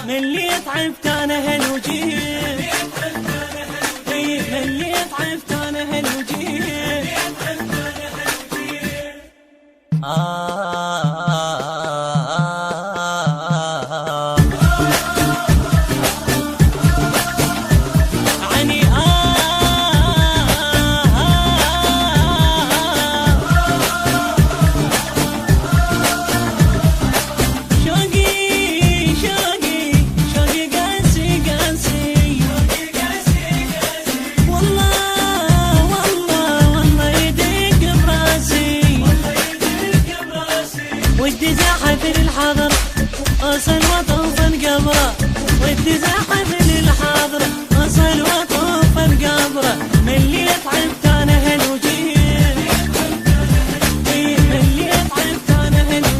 من اللي تعبت انا هالوجيه، من اللي تعبت انا هالوجيه. ودي زاحف للحاضر أصل وطوف القبره، ودي زاحف للحاضر أصل وطوف القبره. من اللي تعبت أنا هالوجيه، من اللي تعبت أنا هالوجيه.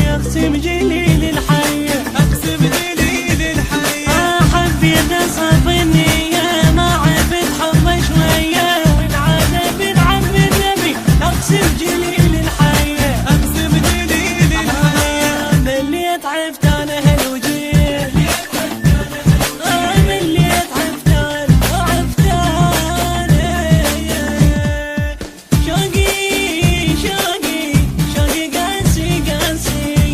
أقسم جليل الحياة، أقسم جليل الحياة، حبيت أصف النية ما عرفت حب شوية، والعادة بن عم النبي. أقسم جليل الحياة، أقسم جليل الحياة. من اللي تعبت أنا هالوجيه، من اللي تعبت أنا شوقي قاسي قاسي.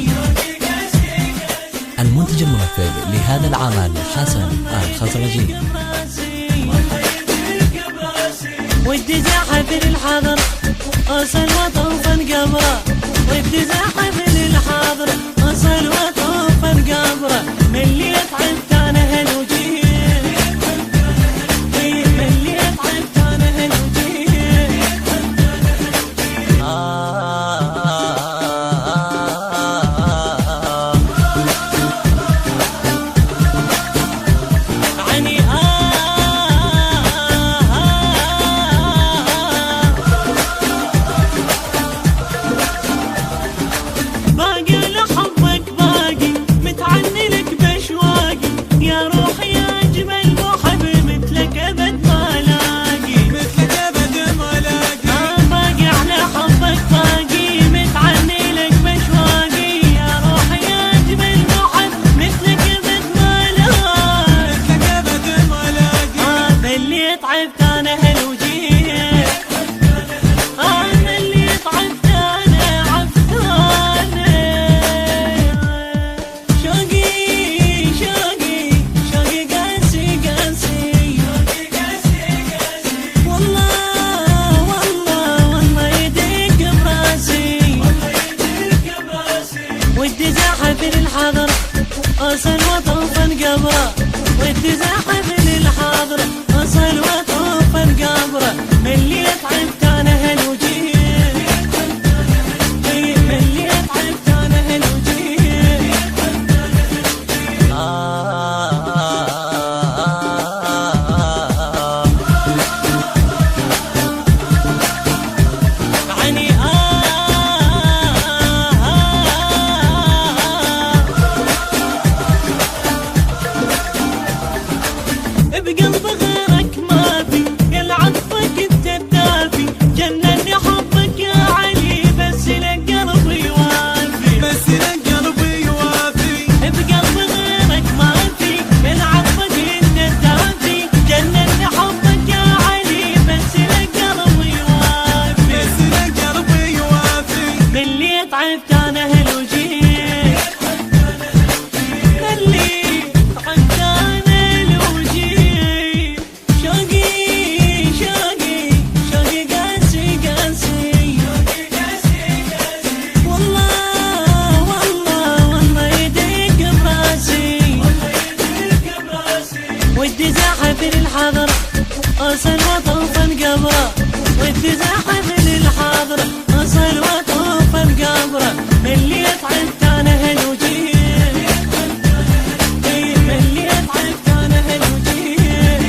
المنتج المنفذ لهذا العمل حسن الخزرجي. ودي زاحف للحاضر أصل وطوف القبره، ودي زاحف للحاضر أصل وطوف القبره. من اللي تعبت أنا هالوجيه، من اللي تعبت أنا هالوجيه. تعبت أنا هالوجيه، أنا اللي تعبت أنا عفانة. شوقي قاسي قاسي. والله يدق براسي. ودي زاحف للحاضر أصل وطوف القبره، ودي زاحف للحاضر أصل وطوف القبره. من اللي تعبت أنا هالوجيه، من اللي تعبت أنا هالوجيه. بقلب غيرك ما في، يلعب عطفك انت الدافي، جنني حبك يا علي بس لك قلبي وافي، بس لك قلبي وافي. بقلب غيرك ما في، يلعب عطفك انت الدافي، جنني حبك يا علي بس لك قلبي وافي، بس لك قلبي وافي. من اللي تعبت انا هالوجيه، ودي زاحف للحاضر أصل وطوف القبره، ودي زاحف للحاضر أصل وطوف القبره. من اللي تعبت أنا هالوجيه، من اللي تعبت أنا هالوجيه.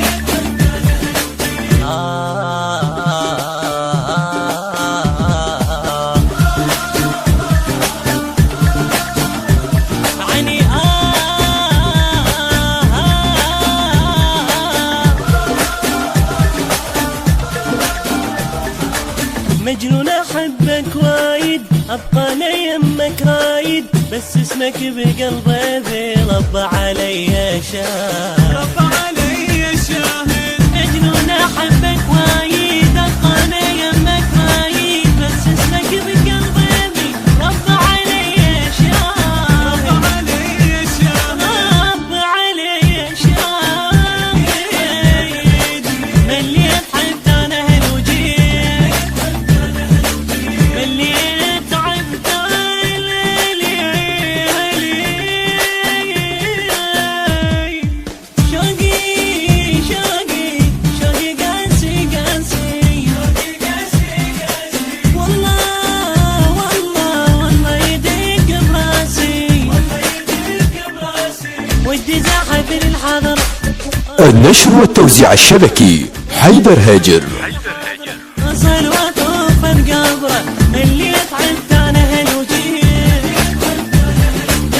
ابقى ليمك رايد بس اسمك بقلبي رب علي شاهد رب علي شاهد مجنون احبك وايد ابقى ليمك رايد بس اسمك بقلبي رب علي شاهد رب علي شاهد رب علي شاهد مليت حبت انا هالوجيه مليت عبت شوقي قاسي قاسي والله يدق براسي ودي زاحف للحضر النشر والتوزيع الشبكي حيدر هاجر. اصل واطوف القبره اللي تعبت انا هالوجيه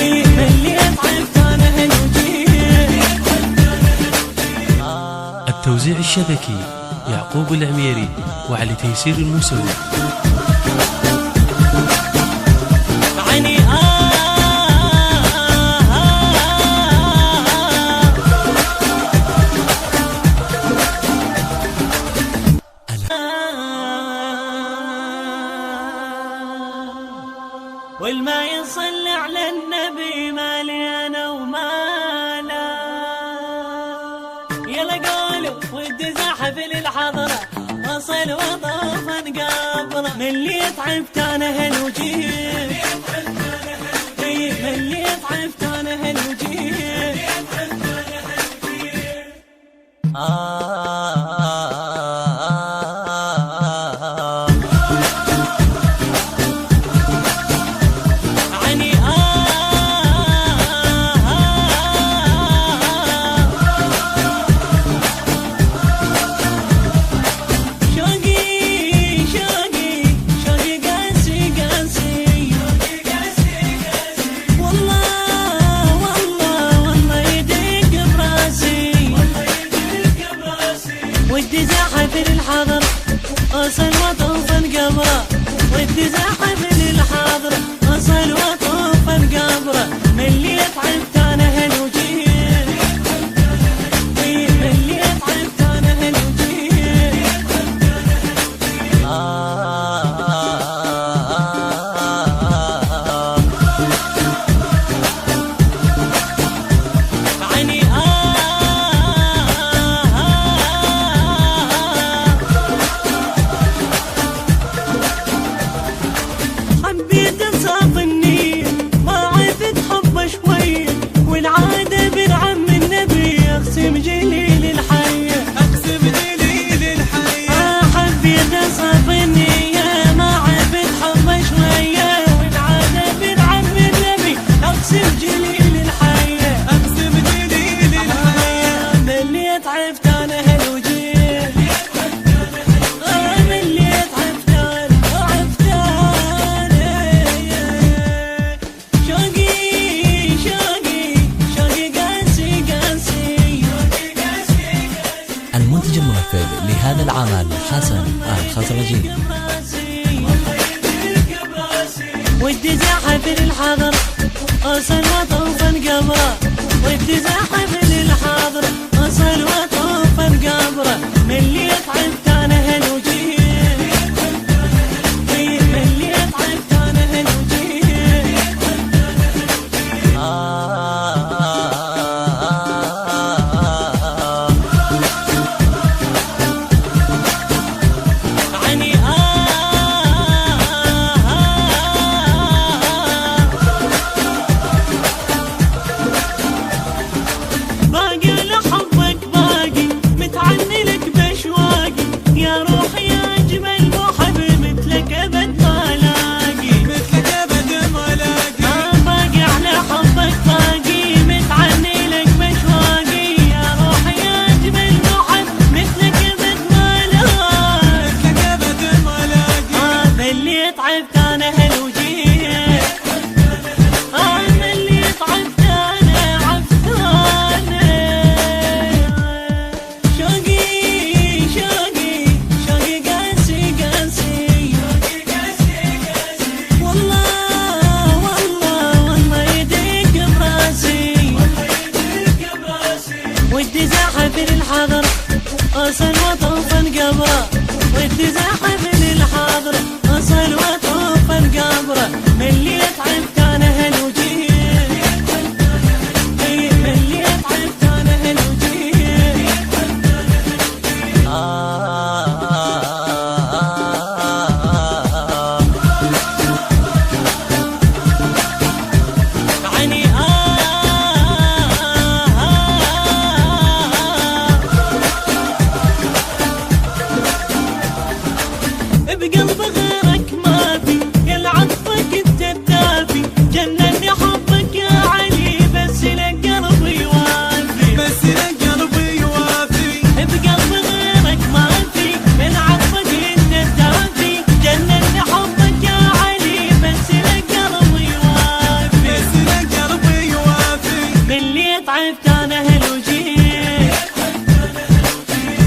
اللي تعبت انا هالوجيه. التوزيع الشبكي يعقوب العميري وعلي تيسير الموسوي. عيني والما يصلي على النبي مالي انا ومالا يلا قولوا ودي زاحف للحضرة وصل وطوف قبره من اللي تعبت انا هالوجيه من اللي تعبت انا هالوجيه. عيني شوقي قاسي قاسي والله يدق براسي ودي زاحف للحضر اصل وطوف قبره ودي زاحف للحضر اصل وطوف قبره من اللي تعبت انا هالوجيه من اللي تعبت انا هالوجيه. عيني حبيت انصاف النية ما عرفت حبه شوية والعادة بنعم النبي اقسم جليل الحية اقسم دليل الحياة حبيت انصاف النية ما عرفت حبه شوية والعادة بنعم النبي اقسم جليل الحية اقسم دليل الحياة مليت عرفت انا هالوجيه مليت عرفت شوقي قاسي المنتج المنفذ لهذا العمل حسن الخزرجي. ودي زاحف للحضر اصل وطوف قبره ودي زاحف للحضر اصل وطوف قبره من اللي تعبت انا هالوجيه من اللي تعبت انا هالوجيه. عيني باقي لحبك باقي متعني لك بشواقي يا روحي يا قبره وتزاحف للحاضره اصل وطوف القبره اللي تعبت انا هالوجيه اللي تعبت انا هالوجيه عني بقلب غيرك ما في يا عطفك انت الدافي جنني حبك يا علي بس لك قلبي يوافي بس لك قلبي يوافي بقلب غيرك ما في يا عطفك انت الدافي جنني حبك يا علي بس لك قلبي يوافي بس لك قلبي يوافي باللي تعبت انا هالوجيه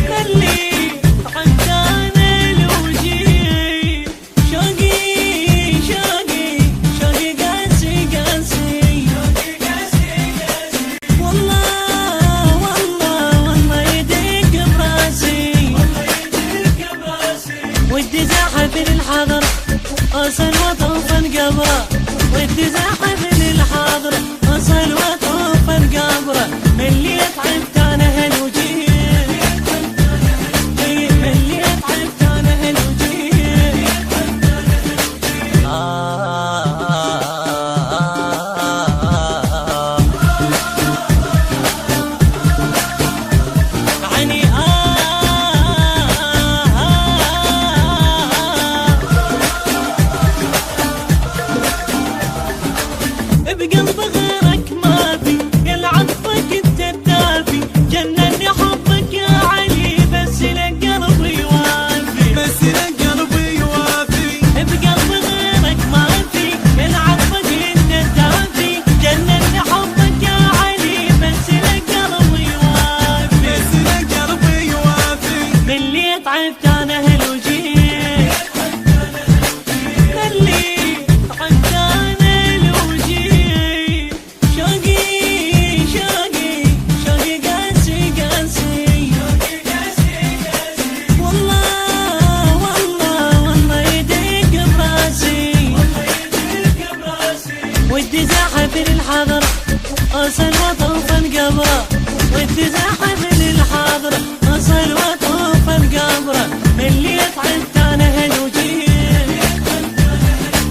باللي تعبت انا الوجيه شوقي شوقي شوقي قاسي قاسي والله والله والله يديك براسي ودي زاحف للحاضر اصل وطوف القبره ودي زاحف للحاضر اصل وطوف القبره اللي تعبت انا هالوجيه اللي تعبت انا هالوجيه عني بقلب غيرك ما في يا عطفك انت الدافي جنني حبك يا علي بس لك قلبي يوافي بس لك قلبي يوافي بقلب غيرك ما في يا عطفك انت الدافي جنني حبك يا علي بس لك قلبي يوافي بس لك قلبي يوافي باللي تعبت انا هالوجيه باللي تعبت انا الوجيه شوقي شوقي شوقي قاسي قاسي والله والله والله يديك براسي ودي زاحف للحاضر اصل وطوف القبره ودي زاحف للحاضر اصل وطوف القبره اللي تعبت انا هالوجيه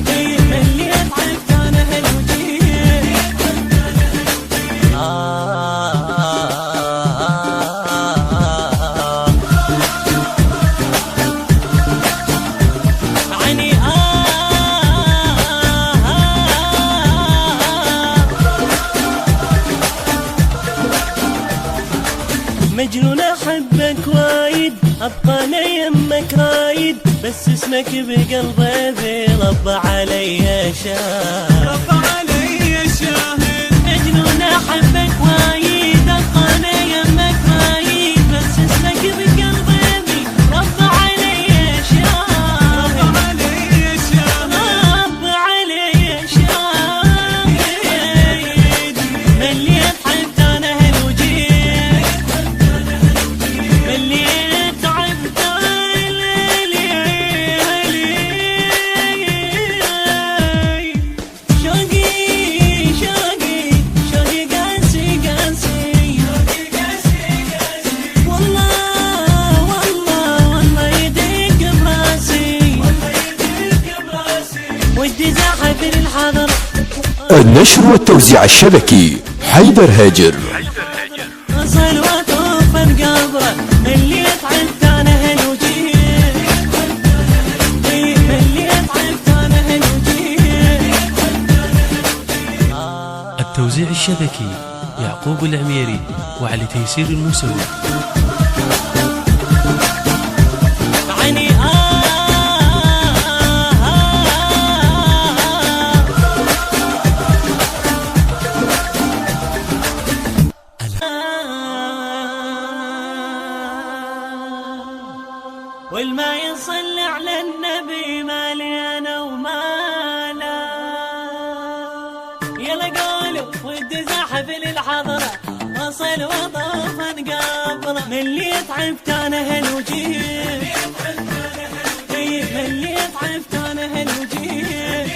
اللي تعبت انا هالوجيه عني مجنون احبك وايد ابقى انا يمك رايد بس اسمك بقلبي رب علي شاهد رب علي الشاهد مجنون احبك وايد ابقى انا يمك رايد بس اسمك بقلبي رب علي شاهد رب علي الشاهد رب علي شاهد ملي تعبت انا هالوجيه ملي تعبت شوقي شوقي شوقي قاسي قاسي والله والله والله يديك براسي ودي زاحف للحاضر النشر والتوزيع الشبكي حيدر هاجر. اصل وطوف القبره اللي تعبت انا هالوجيه اللي تعبت انا هالوجيه التوزيع الشبكي يعقوب العميري وعلي تيسير الموسوي. عني والما يصلي على النبي مالي انا ومالا يلا قولوا ودي زاحف للحضره وصل وطوف قبره من اللي تعبت انا هالوجيه، من اللي تعبت انا هالوجيه.